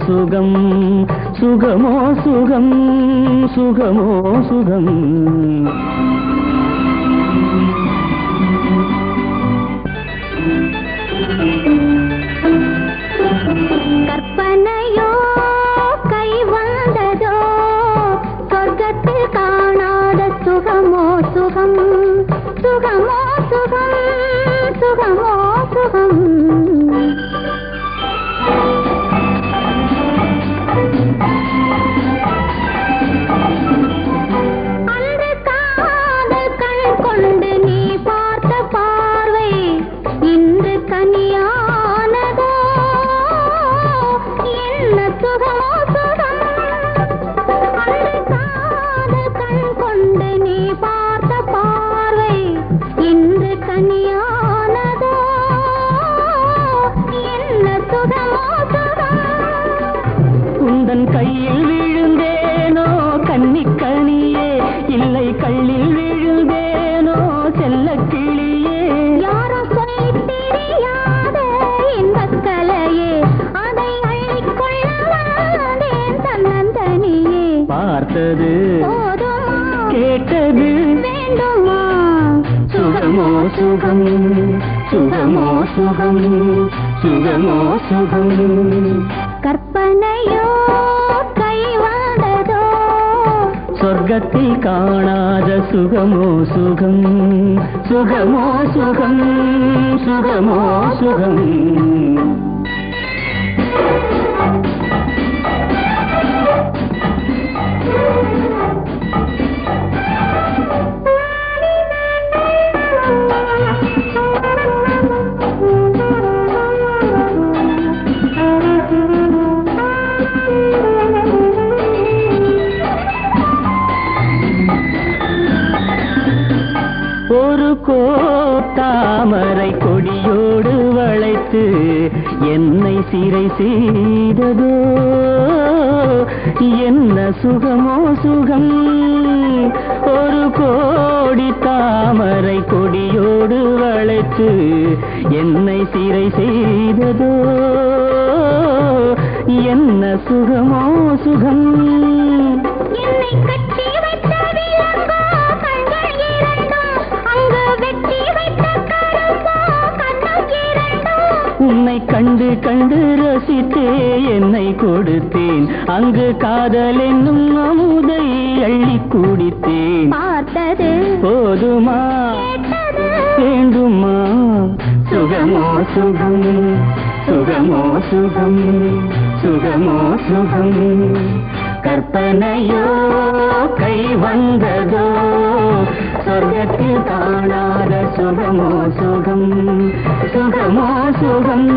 சுகம் சுகமோ சுகம் சுகமோ சுகம் கற்பனையோ கை வந்ததோ சொர்க்கத்தில் காணாத சுகமோ சுகம் சுகமோ சுகம் சுகமோ சுகம் அன்று காதல் கண் கொண்டு நீ பார்த்த பார்வை இன்று கனியானதோ என்ன சுகமோ சுகம் அன்று காதல் கண் கொண்டு நீ பார்த்த பார்வை இன்று கனியானதோ என்ன சுகமோ சுகம் உந்தன் கையில் விழுந்தேனோ கன்னிக்கனியே இல்லை கள்ளில் விழுந்தேனோ செல்ல கிளியே யாரோ சொல்லி தெரியாத இன்பக்கலையே அதை அள்ளிக்கொள்ள வந்தேன் தன்னந்தனியே பார்த்தது போதுமா கேட்டது வேண்டுமா சுகமோ சுகம் சுகமோ சுகம் சுகமோ சுகம் கற்பனையோ கை வந்ததோ சொர்க்கத்தில் காணாத சுகமோ சுகம் சுகமோ சுகம் சுகமோ சுகம் ஒரு கோத்தாமரை கொடியோடு வளைத்து என்னை சிறை செய்ததோ என்ன சுகமோ சுகம் ஒரு கோடி தாமரை கொடியோடு வளைத்து என்னை சிறை செய்ததோ என்ன சுகமோ சுகம் என்னை கட்டி வைத்த விலங்கோ கண்கள் இரண்டும் அங்கு வெட்டி வைத்த கரும்போ கண்ணும் இரண்டும் உன்னை கண்டு கண்டு ரசித்தே என்னை கொடுத்தேன் அங்கு காதல் என்னும் அமுதை அள்ளி குடித்தேன் பார்த்தது போதுமா கேட்டது வேண்டுமா சுகமோ சுகம் சுகமோ சுகம் சுகமோ சுகம் கற்பனையோ கை வந்ததோ சொர்க்கத்தில் காணாத சுகமோ சுகம் சுகமோ சுகம்